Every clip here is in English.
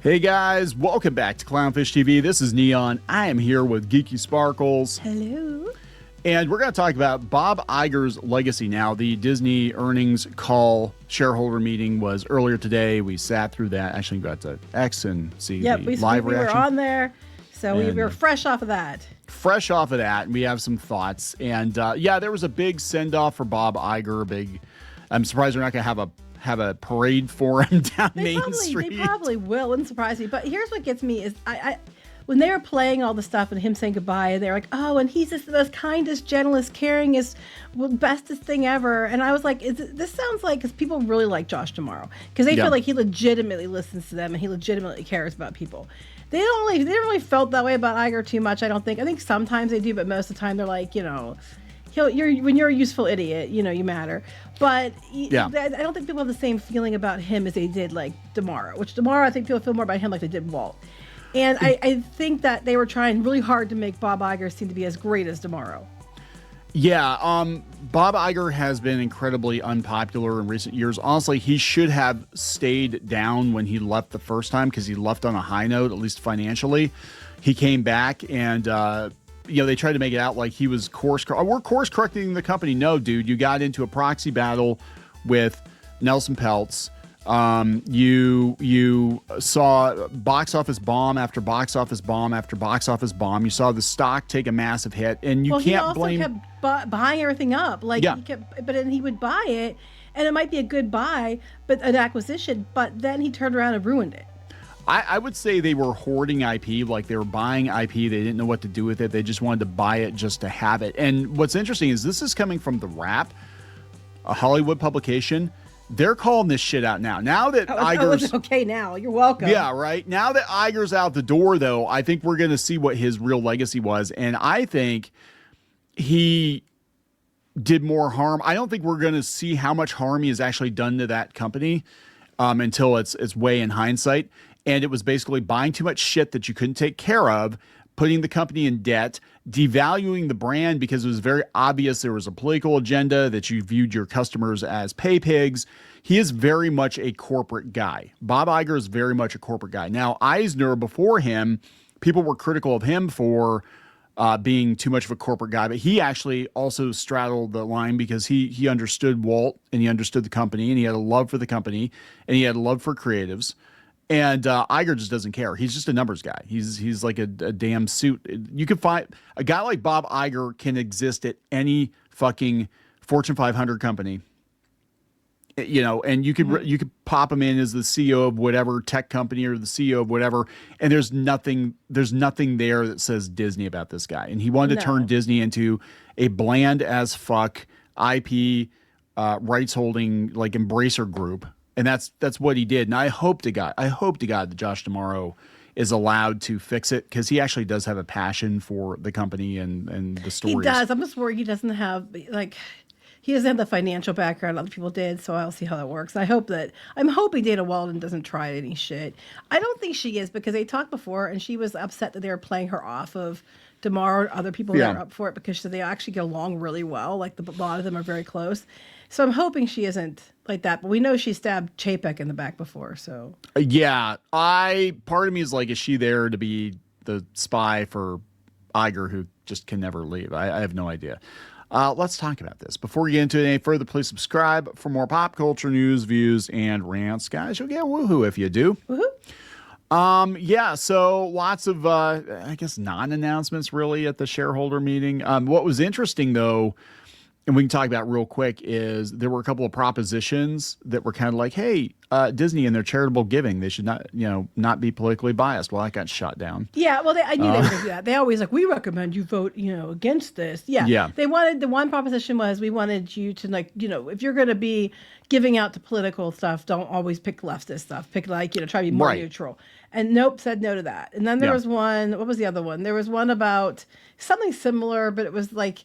Hey guys, welcome back to CLOWNFISH TV. This is Kneon. I am here with Geeky Sparkles. Hello. And we're going to talk about Bob Iger's legacy now. The Disney earnings call shareholder meeting was earlier today. We sat through that. Actually, got to X and see the live reaction. We were on there, so we were fresh off of that. Fresh off of that, and we have some thoughts. And yeah, there was a big send-off for Bob Iger. I'm surprised we're not going to have a parade for him down Main Street. They probably will. Wouldn't surprise me. But here's what gets me is when they were playing all the stuff and him saying goodbye, and they're like, oh, and he's just the most kindest, gentlest, caringest, bestest thing ever. And I was like, this sounds like, because people really like Josh Tomorrow, because they feel like he legitimately listens to them and he legitimately cares about people. They didn't really felt that way about Iger too much, I don't think. I think sometimes they do, but most of the time they're like, you know, when you're a useful idiot, you know, you matter. But I don't think people have the same feeling about him as they did like Tomorrow, which Tomorrow I think people feel more about him like they did Walt. And I think that they were trying really hard to make Bob Iger seem to be as great as Tomorrow. Yeah, Bob Iger has been incredibly unpopular in recent years. Honestly, he should have stayed down when he left the first time, because he left on a high note, at least financially. He came back and, they tried to make it out like he was we're course correcting the company. No, dude, you got into a proxy battle with Nelson Peltz. You saw box office bomb after box office bomb after box office bomb. You saw the stock take a massive hit, and can't blame. He also kept buying everything up. But then he would buy it, and it might be a good buy, but an acquisition. But then he turned around and ruined it. I would say they were hoarding IP, like they were buying IP. They didn't know what to do with it. They just wanted to buy it just to have it. And what's interesting is this is coming from The Wrap, a Hollywood publication. They're calling this shit out now. Now that Iger's okay, now you're welcome. Yeah, right. Now that Iger's out the door, though, I think we're going to see what his real legacy was, and I think he did more harm. I don't think we're going to see how much harm he has actually done to that company until it's way in hindsight. And it was basically buying too much shit that you couldn't take care of, putting the company in debt, devaluing the brand because it was very obvious there was a political agenda, that you viewed your customers as pay pigs. He is very much a corporate guy. Bob Iger is very much a corporate guy. Now, Eisner, before him, people were critical of him for being too much of a corporate guy, but he actually also straddled the line because he understood Walt, and he understood the company, and he had a love for the company, and he had a love for creatives. And Iger just doesn't care. He's just a numbers guy. He's like a damn suit. You can find a guy like Bob Iger can exist at any fucking Fortune 500 company, and you could pop him in as the CEO of whatever tech company or the CEO of whatever, and there's nothing there that says Disney about this guy. And he wanted to turn Disney into a bland as fuck IP rights holding like embracer group. And that's what he did. And I hope to God that Josh Tomorrow is allowed to fix it, because he actually does have a passion for the company and the stories. He does. I'm just worried he doesn't have he doesn't have the financial background other people did. So I'll see how that works. I'm hoping Dana Walden doesn't try any shit. I don't think she is, because they talked before and she was upset that they were playing her off of Tomorrow. Other people that are up for it because they actually get along really well. Like a lot of them are very close. So I'm hoping she isn't like that, but we know she stabbed Chapek in the back before, so. Yeah, part of me is like, is she there to be the spy for Iger, who just can never leave? I have no idea. Let's talk about this. Before we get into it any further, please subscribe for more pop culture news, views, and rants. Guys, you'll get woohoo if you do. Woohoo. Yeah, so lots of, I guess, non-announcements really at the shareholder meeting. What was interesting, though, and we can talk about real quick, is there were a couple of propositions that were kind of like, hey, Disney and their charitable giving, they should not be politically biased. Well, that got shot down. Yeah, well, I knew they were going to do that. They always we recommend you vote, against this. Yeah. They wanted, the one proposition was, we wanted you to if you're going to be giving out to political stuff, don't always pick leftist stuff. Pick try to be more neutral. And nope, said no to that. And then there was one, what was the other one? There was one about something similar, but it was like,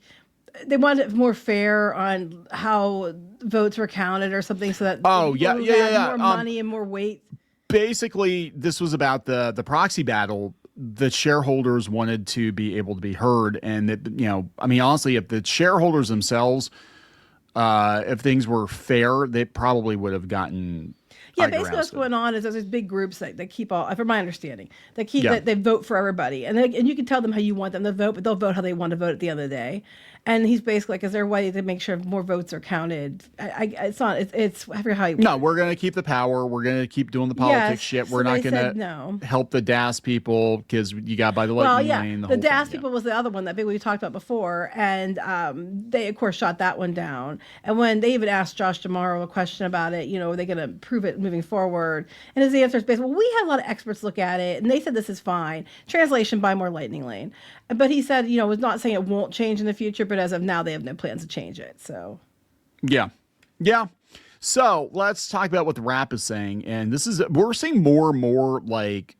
they wanted it more fair on how votes were counted or something, so that more money and more weight. Basically, this was about the proxy battle. The shareholders wanted to be able to be heard, and that honestly, if the shareholders themselves if things were fair, they probably would have gotten. Yeah, Iger basically what's ousted. going on is there's these big groups that keep all, from my understanding, Yeah. that they vote for everybody, and you can tell them how you want them to vote, but they'll vote how they want to vote at the end of the day. And he's basically like, is there a way to make sure more votes are counted? It's not. It's I forget how he. No, we're gonna keep the power. We're gonna keep doing the politics Yes, shit. so We're not they gonna said no. help the DAS people because you got by the Well, lightning yeah, lane. the whole DAS thing, people was the other one that big we talked about before, and they of course shot that one down. And when they even asked Josh D'Amaro a question about it, are they going to prove it moving forward? And his answer is basically, well, we had a lot of experts look at it, and they said this is fine. Translation: buy more lightning lane. But he said, was not saying it won't change in the future, but as of now, they have no plans to change it. So Yeah. Yeah. So let's talk about what the rap is saying. And we're seeing more and more like,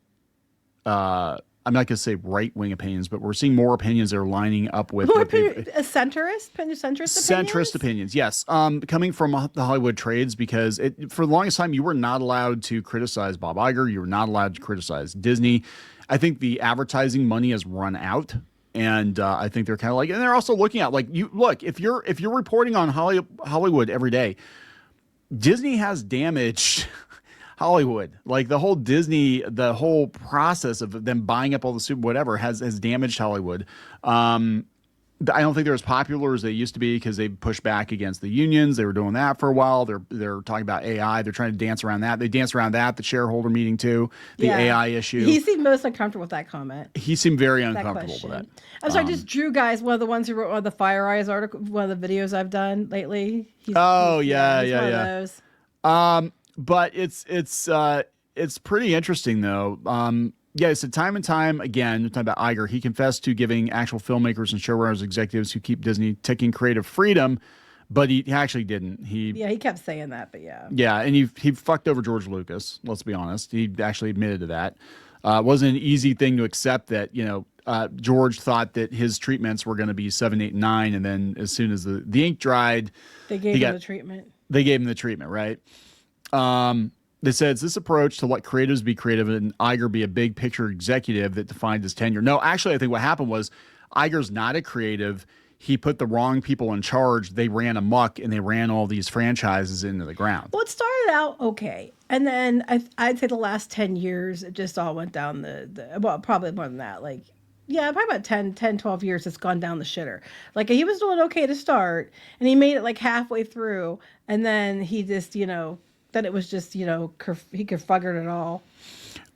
I'm not going to say right wing opinions, but we're seeing more opinions that are lining up with more what a centrist centrist opinions. Yes. Coming from the Hollywood trades, because for the longest time, you were not allowed to criticize Bob Iger. You were not allowed to criticize Disney. I think the advertising money has run out. And I think they're kind of like, and they're also looking at like, if you're reporting on Hollywood every day, Disney has damaged Hollywood. Like the whole process of them buying up all the super whatever has damaged Hollywood. I don't think they're as popular as they used to be because they pushed back against the unions. They were doing that for a while. They're talking about AI. They're trying to dance around that. They danced around that at the shareholder meeting too. The AI issue. He seemed most uncomfortable with that comment. He seemed very uncomfortable with that. I'm sorry, just Drew Guys, one of the ones who wrote one of the Fire Eyes article, one of the videos I've done lately. He's one of those. But it's pretty interesting though. Yeah, so time and time again, talking about Iger, he confessed to giving actual filmmakers and showrunners, executives who keep Disney taking creative freedom, but he actually didn't. He kept saying that, but yeah. Yeah, and he fucked over George Lucas, let's be honest. He actually admitted to that. It wasn't an easy thing to accept that, George thought that his treatments were going to be 7, 8, 9, and then as soon as the ink dried, they gave him the treatment. They gave him the treatment, right? They said it's this approach to let creatives be creative and Iger be a big picture executive that defined his tenure. No, actually, I think what happened was Iger's not a creative. He put the wrong people in charge. They ran amok and they ran all these franchises into the ground. Well, it started out okay. And then I'd say the last 10 years, it just all went down well, probably more than that. Like, yeah, probably about 10, 12 years, it's gone down the shitter. Like, he was doing okay to start, and he made it like halfway through, and then he just, then it was just, he kerfuggered it all.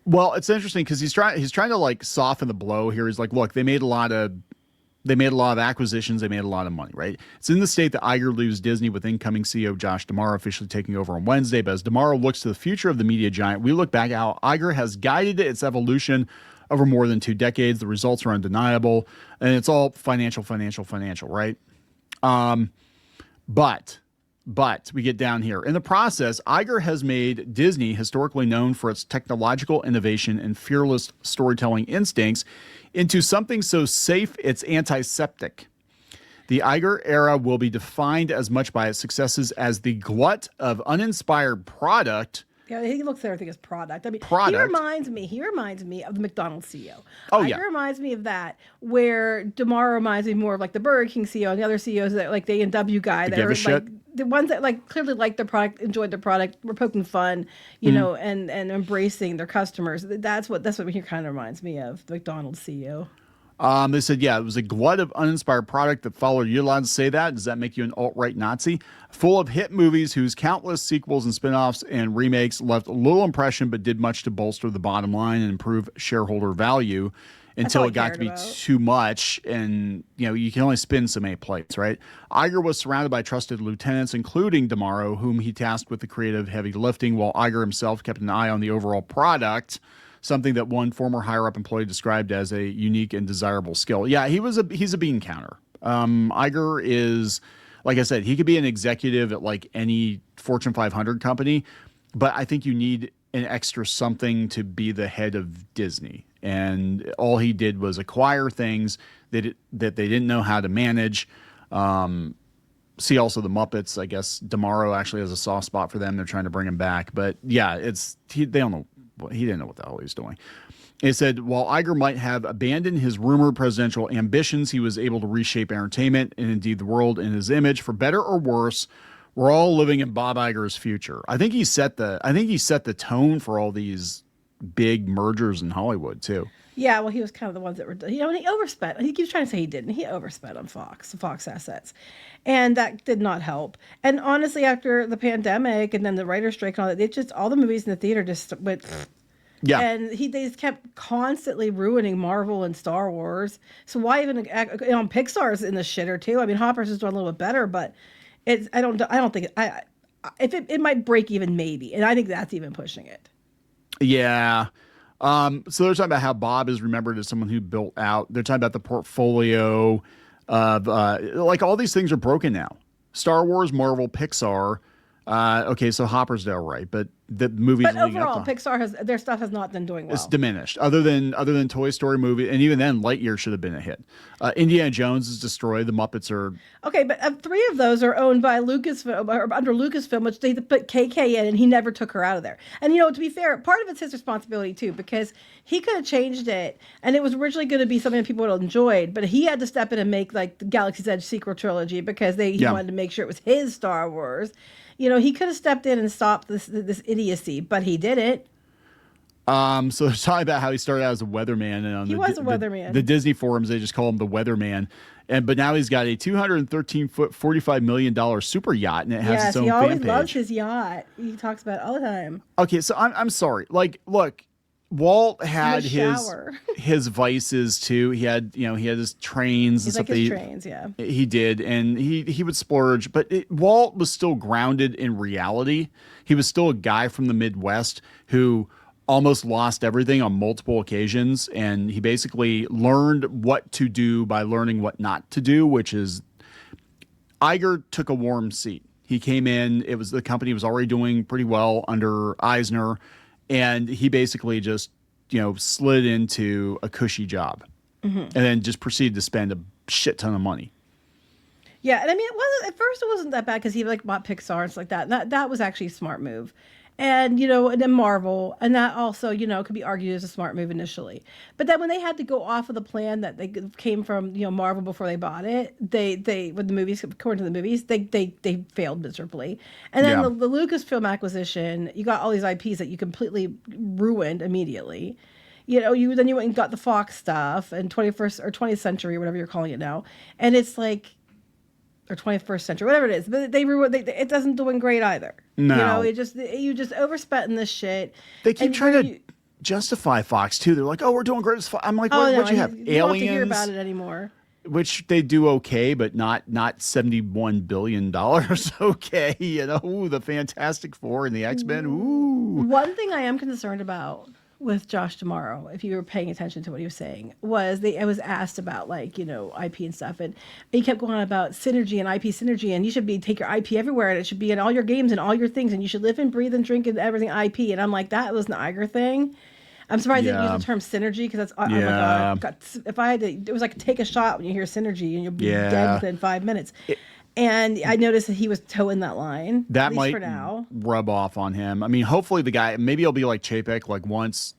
Well, it's interesting because he's trying to like soften the blow here. He's like, look, they made a lot of acquisitions. They made a lot of money, right? It's in the state that Iger leaves Disney with incoming CEO Josh D'Amaro officially taking over on Wednesday. But as D'Amaro looks to the future of the media giant, we look back at how Iger has guided its evolution over more than 2 decades. The results are undeniable, and it's all financial, right? But we get down here. In the process, Iger has made Disney, historically known for its technological innovation and fearless storytelling instincts, into something so safe it's antiseptic. The Iger era will be defined as much by its successes as the glut of uninspired product. Yeah, he looks at everything as product. I mean, Product. He reminds me of the McDonald's CEO. Oh, Iger yeah. reminds me of that, where D'Amaro reminds me more of like the Burger King CEO and the other CEOs that like the A&W guy that give a are shit. like the ones that like clearly liked the product, enjoyed the product, were poking fun, and embracing their customers. That's what he kind of reminds me of, the McDonald's CEO. They said, yeah, it was a glut of uninspired product that followed. You're allowed to say that? Does that make you an alt-right Nazi? Full of hit movies whose countless sequels and spin-offs and remakes left little impression but did much to bolster the bottom line and improve shareholder value until it got to be too much. And, you can only spin so many plates, right? Iger was surrounded by trusted lieutenants, including D'Amaro, whom he tasked with the creative heavy lifting, while Iger himself kept an eye on the overall product, something that one former higher-up employee described as a unique and desirable skill. Yeah, he's a bean counter. Iger is, like I said, he could be an executive at like any Fortune 500 company, but I think you need an extra something to be the head of Disney. And all he did was acquire things that they didn't know how to manage. See also the Muppets. I guess D'Amaro actually has a soft spot for them. They're trying to bring him back, but yeah, they don't know. He didn't know what the hell he was doing. It said, while Iger might have abandoned his rumored presidential ambitions, he was able to reshape entertainment and indeed the world in his image. For better or worse, we're all living in Bob Iger's future. I think he set the tone for all these big mergers in Hollywood too. Yeah, well, he was kind of the ones that were, and he overspent. He keeps trying to say he didn't. He overspent on the Fox assets. And that did not help. And honestly, after the pandemic and then the writer's strike and all that, it just, all the movies in the theater just went, yeah. And they just kept constantly ruining Marvel and Star Wars. So why even, Pixar's in the shitter too. I mean, Hopper's is doing a little bit better, but I don't think, it might break even maybe. And I think that's even pushing it. Yeah. So they're talking about how Bob is remembered as someone who built out. They're talking about the portfolio of like all these things are broken now. Star Wars, Marvel, Pixar. Okay, so Hopper's still right, but the movies. But overall, Pixar their stuff has not been doing well. It's diminished. Other than Toy Story movie, and even then, Lightyear should have been a hit. Indiana Jones is destroyed. The Muppets are okay, but 3 of those are owned by Lucasfilm or under Lucasfilm, which they put KK in, and he never took her out of there. And to be fair, part of it's his responsibility too, because he could have changed it, and it was originally going to be something that people would have enjoyed, but he had to step in and make like the Galaxy's Edge sequel trilogy because he wanted to make sure it was his Star Wars. He could have stepped in and stopped this idiocy, but he didn't. So they're talking about how he started out as a weatherman, and he was a weatherman. The Disney forums, they just call him the weatherman, but now he's got a 213-foot, $45 million super yacht, and it has its own fan page. He always loves his yacht. He talks about it all the time. Okay, so I'm sorry. Like, look, Walt had his vices too. He had his trains and stuff. His trains, yeah. He did, and he would splurge, but Walt was still grounded in reality. He was still a guy from the Midwest who almost lost everything on multiple occasions, and he basically learned what to do by learning what not to do, which is Iger took a warm seat. He came in, the company was already doing pretty well under Eisner, and he basically just, slid into a cushy job, and then just proceeded to spend a shit ton of money. Yeah, and I mean, at first it wasn't that bad because he bought Pixar and stuff like that. That was actually a smart move. And, and then Marvel, and that also, could be argued as a smart move initially. But then when they had to go off of the plan that they came from, Marvel before they bought it, with the movies, according to the movies, they failed miserably. And then the Lucasfilm acquisition, you got all these IPs that you completely ruined immediately. Then you went and got the Fox stuff and 21st or 20th century, or whatever you're calling it now. And it's like, or 21st century, whatever it is, but it doesn't doing great either. No, you just overspent in this shit. They keep trying to justify Fox too. They're like, "Oh, we're doing great as Fox." I'm like, "What you have? You Aliens?" don't have to hear about it anymore. Which they do okay, but not $71 billion. Okay, the Fantastic Four and the X-Men. Ooh. One thing I am concerned about with Josh tomorrow, if you were paying attention to what he was saying, was I was asked about IP and stuff, and he kept going on about synergy and IP synergy, and you should take your IP everywhere, and it should be in all your games and all your things, and you should live and breathe and drink and everything IP. And I'm like, that was an Iger thing. I'm surprised they didn't use the term synergy, because that's oh my God, if I had to, it was like take a shot when you hear synergy and you'll be dead within 5 minutes. And I noticed that he was towing that line. That might for now rub off on him. I mean, hopefully the guy, maybe he'll be like Chapek. Like once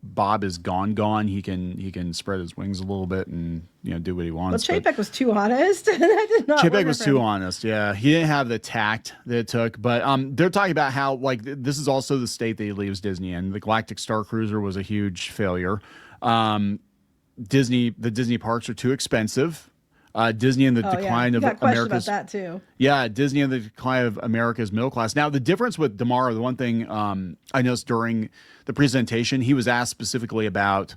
Bob is gone, he can spread his wings a little bit and do what he wants. Well, Chapek was too honest. That did not. Chapek was too honest. Yeah, he didn't have the tact that it took. But they're talking about how this is also the state that he leaves Disney in. The Galactic Star Cruiser was a huge failure. The Disney parks are too expensive. Disney and the decline of America's. About that too. Yeah, Disney and the decline of America's middle class. Now, the difference with DeMar, the one thing I noticed during the presentation, he was asked specifically about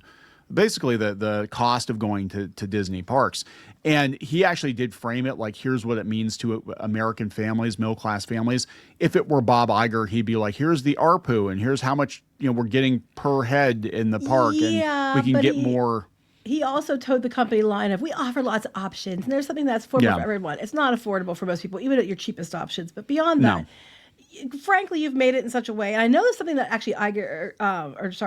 basically the cost of going to Disney parks, and he actually did frame it like, here's what it means to American families, middle class families. If it were Bob Iger, he'd be like, here's the ARPU, and here's how much we're getting per head in the park, and we can get more. He also towed the company line of, we offer lots of options, and there's something that's affordable for everyone. It's not affordable for most people, even at your cheapest options. But beyond that, frankly, you've made it in such a way, and I know that's something that actually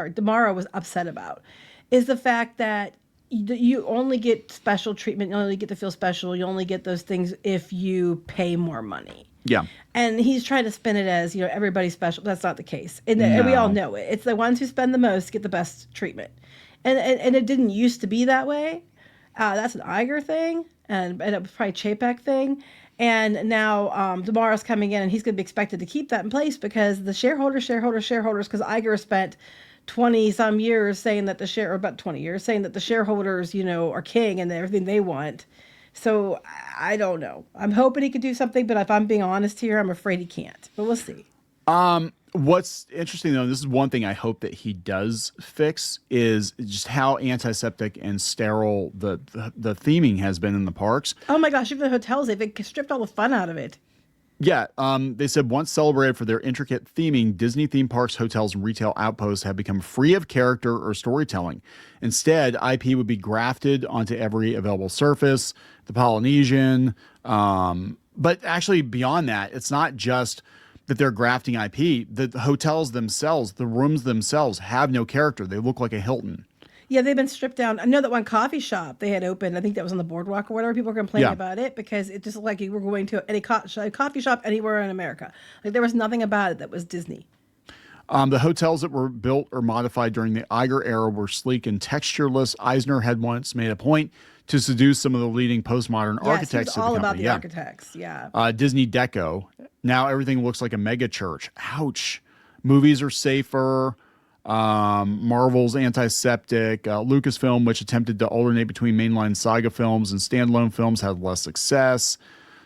DeMar was upset about, is the fact that you only get special treatment, you only get to feel special, you only get those things if you pay more money. Yeah. And he's trying to spin it as, everybody's special. That's not the case. And we all No. know it. It's the ones who spend the most get the best treatment. And it didn't used to be that way. That's an Iger thing, and it was probably a Chapek thing. And now tomorrow's coming in, and he's going to be expected to keep that in place because the shareholders, because Iger spent 20 some years saying that or about 20 years saying that the shareholders, are king and everything they want. So I don't know. I'm hoping he could do something, but if I'm being honest here, I'm afraid he can't. But we'll see. What's interesting though, this is one thing I hope that he does fix, is just how antiseptic and sterile the theming has been in the parks. Oh my gosh, even the hotels, they've stripped all the fun out of it. Yeah, they said once celebrated for their intricate theming, Disney theme parks, hotels, and retail outposts have become free of character or storytelling. Instead, IP would be grafted onto every available surface, the Polynesian. But actually, beyond that, it's not just that they're grafting IP. The hotels themselves, the rooms themselves, have no character. They look like a Hilton. Yeah, they've been stripped down. I know that one coffee shop they had opened, I think that was on the boardwalk or whatever, people were complaining about it because it just looked like you were going to any coffee shop anywhere in America. Like there was nothing about it that was Disney. The hotels that were built or modified during the Iger era were sleek and textureless. Eisner had once made a point to seduce some of the leading postmodern architects of the all company. about the architects, Disney Deco. Now everything looks like a mega church. Ouch. Movies are safer. Marvel's antiseptic. Lucasfilm, which attempted to alternate between mainline saga films and standalone films, had less success.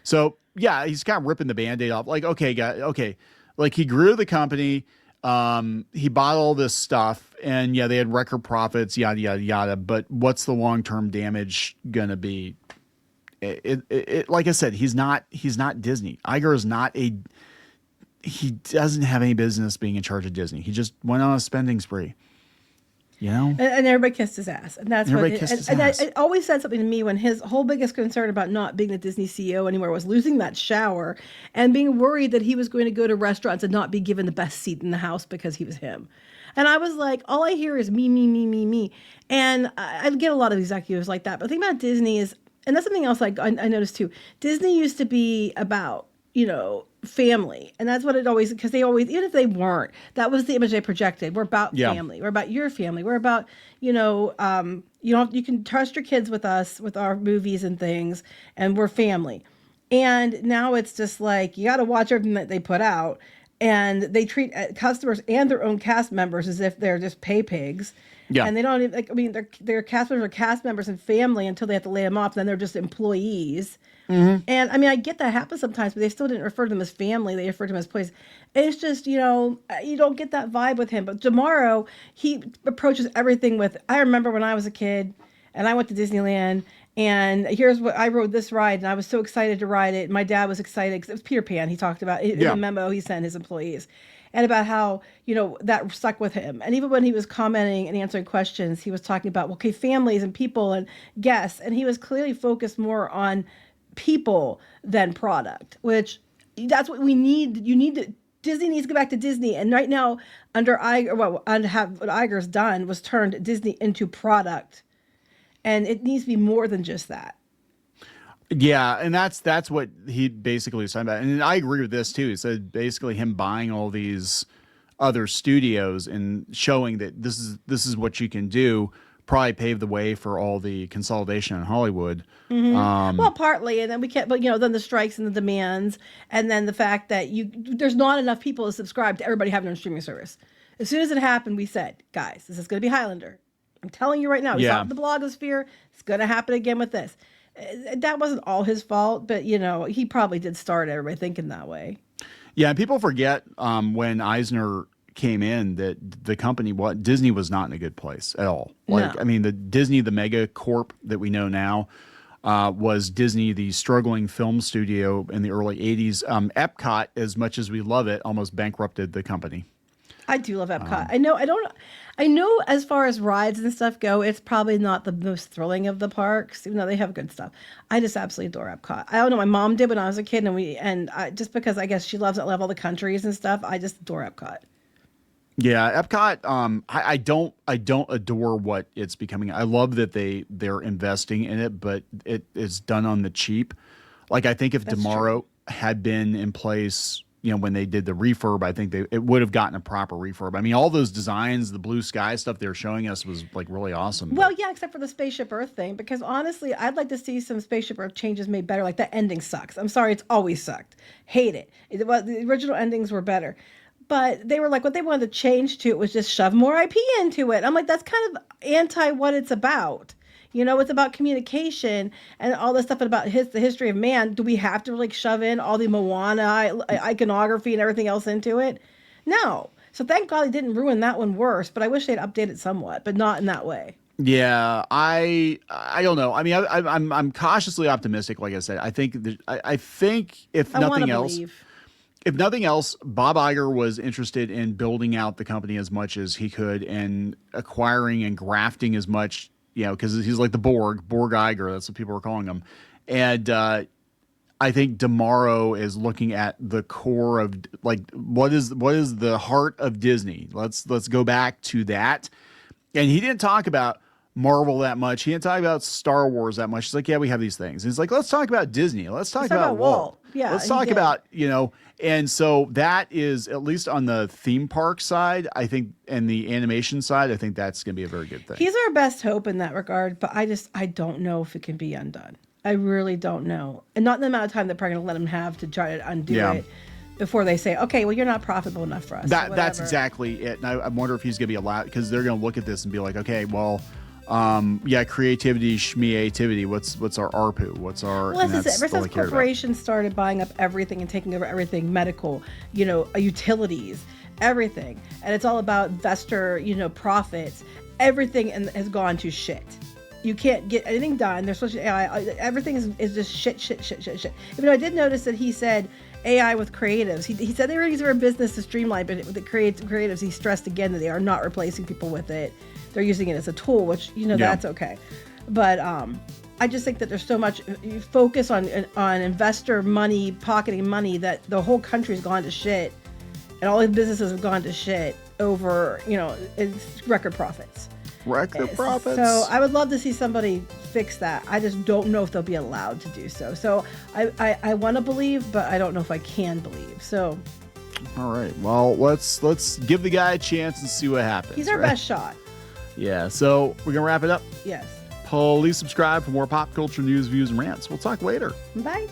So yeah, he's kind of ripping the Band-Aid off. Like, okay, guy, okay. Like he grew the company. He bought all this stuff, and yeah, they had record profits, yada yada yada. But what's the long-term damage gonna be? It like I said, he's not Disney. Iger is not a. He doesn't have any business being in charge of Disney. He just went on a spending spree. You know? And everybody kissed his ass. And that's everybody what kissed his and ass. it always said something to me when his whole biggest concern about not being the Disney CEO anymore was losing that shower and being worried that he was going to go to restaurants and not be given the best seat in the house because he was him. And I was like, all I hear is me, me, me, me, me. And I get a lot of executives like that. But the thing about Disney is, and that's something else I noticed too, Disney used to be about, family. And that's what it always, because they always, even if they weren't, that was the image they projected. We're about family. We're about your family. We're about, you can trust your kids with us, with our movies and things, and we're family. And now it's just like, you got to watch everything that they put out. And they treat customers and their own cast members as if they're just pay pigs. Yeah. And they don't even, their cast members are cast members and family until they have to lay them off. Then they're just employees. Mm-hmm. And I get that happens sometimes, but they still didn't refer to them as family. They referred to them as employees. It's just, you don't get that vibe with him. But tomorrow, he approaches everything with, I remember when I was a kid and I went to Disneyland. And here's what I rode this ride, and I was so excited to ride it. My dad was excited because it was Peter Pan. He talked about in a memo he sent his employees, and about how that stuck with him. And even when he was commenting and answering questions, he was talking about families and people and guests, and he was clearly focused more on people than product, which that's what we need. Disney needs to go back to Disney, and right now under Iger, what Iger's done was turned Disney into product. And it needs to be more than just that. Yeah, and that's what he basically was talking about. And I agree with this too. He said basically him buying all these other studios and showing that this is what you can do probably paved the way for all the consolidation in Hollywood. Mm-hmm. Well, partly, and then we can't. But then the strikes and the demands, and then the fact that there's not enough people to subscribe to everybody having a streaming service. As soon as it happened, we said, guys, this is going to be Highlander. I'm telling you right now, we saw it in the blogosphere. It's going to happen again with this. That wasn't all his fault, but, he probably did start everybody thinking that way. Yeah, and people forget when Eisner came in that the company, Disney was not in a good place at all. Like, no. The Disney, the mega corp that we know now, was Disney, the struggling film studio in the early 80s. Epcot, as much as we love it, almost bankrupted the company. I do love Epcot. I know as far as rides and stuff go, it's probably not the most thrilling of the parks, even though they have good stuff. I just absolutely adore Epcot. I don't know, my mom did when I was a kid, and just because I guess she loves it, love all the countries and stuff, I just adore Epcot. Yeah, Epcot. I don't adore what it's becoming. I love that they're investing in it, but it is done on the cheap. Like I think if had been in place, when they did the refurb, I think it would have gotten a proper refurb. I mean, all those designs, the blue sky stuff they were showing us was like really awesome. Well, yeah, except for the Spaceship Earth thing, because honestly, I'd like to see some Spaceship Earth changes made better. Like the ending sucks. I'm sorry, it's always sucked. Hate it. The original endings were better. But they were like, what they wanted to change to it was just shove more IP into it. I'm like, that's kind of anti what it's about. It's about communication and all this stuff about the history of man. Do we have to shove in all the Moana iconography and everything else into it? No. So thank God they didn't ruin that one worse. But I wish they'd updated somewhat, but not in that way. Yeah, I don't know. I mean, I'm cautiously optimistic. Like I said, I think if nothing else, Bob Iger was interested in building out the company as much as he could and acquiring and grafting as much. Because he's like the Borg Iger. That's what people are calling him. And I think DeMauro is looking at the core of what is the heart of Disney. Let's go back to that. And he didn't talk about Marvel that much. He didn't talk about Star Wars that much. He's like, yeah, we have these things. And he's like, let's talk about Disney. Let's talk about Walt. Yeah, let's talk about, and so that is, at least on the theme park side, I think, and the animation side, I think that's going to be a very good thing. He's our best hope in that regard, but I don't know if it can be undone. I really don't know. And not in the amount of time they're probably going to let him have to try to undo it before they say, okay, well, you're not profitable enough for us. That's exactly it. And I wonder if he's going to be allowed, because they're going to look at this and be like, okay, well, creativity, schmeativity. What's our ARPU? What's our? Well, ever since corporations started buying up everything and taking over everything, medical, utilities, everything, and it's all about investor, profits. Everything has gone to shit. You can't get anything done. There's such AI. Everything is just shit. Even though I did notice that he said AI with creatives. He said they were using their business to streamline, but with the creatives, he stressed again that they are not replacing people with it. They're using it as a tool, which, that's okay. But I just think that there's so much focus on investor money, pocketing money, that the whole country's gone to shit. And all the businesses have gone to shit over, it's record profits. So I would love to see somebody fix that. I just don't know if they'll be allowed to do so. So I want to believe, but I don't know if I can believe. So. All right. Well, let's give the guy a chance and see what happens. He's our best shot. Yeah, so we're going to wrap it up? Yes. Please subscribe for more pop culture news, views, and rants. We'll talk later. Bye.